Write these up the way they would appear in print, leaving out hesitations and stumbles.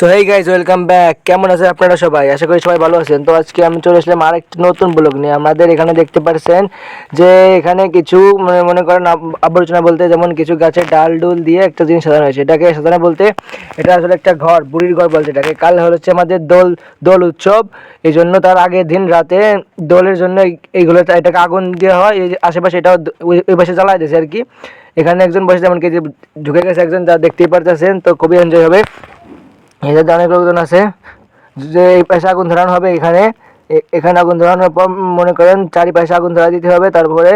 So hey guys, welcome back. কেমন আছেন আপনারা সবাই? আশা করি সবাই ভালো আছেন। তো আজকে আমি চলে আসলাম আরেকটি নতুন ব্লগ নিয়ে। আমাদের এখানে দেখতে পাচ্ছেন যে এখানে কিছু মনে করেন আবর্জনা বলতে যেমন কিছু গাছের ডাল ডুল দিয়ে একটা জিনিস সাজানো হয়েছে। এটাকে সাজানো বলতে এটা আসলে একটা ঘর, বুড়ির ঘর বলতে এটাকে। কাল হচ্ছে আমাদের দোল উৎসব, এই জন্য তার আগের দিন রাতে দোলের জন্য এইগুলো এটাকে আগুন দেওয়া হয়। এই যে আশেপাশে এটাও ওই পাশে জ্বালায় দিয়েছে আর কি। এখানে একজন বসে যেমন কি যে ঢুকে গেছে একজন, যা দেখতেই পারতেছেন। তো খুবই এনজয় হবে। এটাতে অনেক লোকজন আছে যে এই পাশে আগুন ধরানো হবে। এখানে আগুন ধরানোর পর মনে করেন চারিপাশে আগুন ধরা দিতে হবে, তারপরে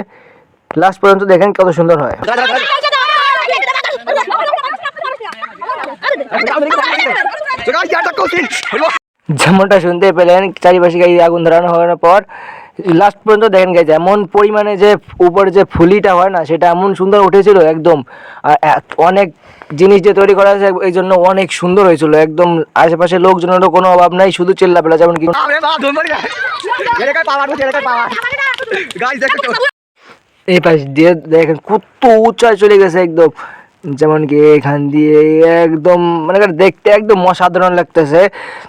লাস্ট পর্যন্ত দেখেন কত সুন্দর হয়। যেমনটা শুনতে পেলেন, চারিপাশে এই আগুন ধরানো হওয়ার পর লাস্ট পর্যন্ত দেখেন গেছে এমন পরিমাণে যে উপরে যে ফুলিটা হয় না, সেটা এমন সুন্দর উঠেছিল একদম। আর অনেক জিনিস দিয়ে তৈরি করা হয়েছে, এই জন্য অনেক সুন্দর হয়েছিল একদম। আশেপাশে লোকজনেরও কোনো অভাব নাই, শুধু চিল্লাপাল্লা। যেমন কি এই পাশ দিয়ে দেখেন কত উঁচায় চলে গেছে একদম। যেমন কি এখান দিয়ে একদম মানে দেখতে একদম অসাধারণ লাগতেছে।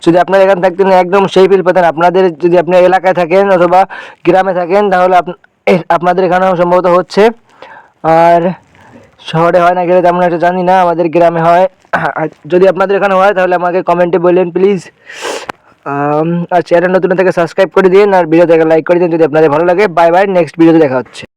যদি আপনারা এখানে থাকতেন একদম সেই ফিল পেতেন। আপনাদের যদি আপনি এলাকায় থাকেন অথবা গ্রামে থাকেন, তাহলে আপনাদের এখানেও সম্ভবত হচ্ছে। আর শহরে হয় না গেলে তেমন একটা জানি না, আমাদের গ্রামে হয়। যদি আপনাদের এখানে হয় তাহলে আমাকে কমেন্টে বললেন প্লিজ। আর চ্যানেল নতুন থেকে সাবস্ক্রাইব করে দিন, আর ভিডিও দেখে লাইক করে দিন যদি আপনাদের ভালো লাগে। বাই বাই, নেক্সট ভিডিওতে দেখা হচ্ছে।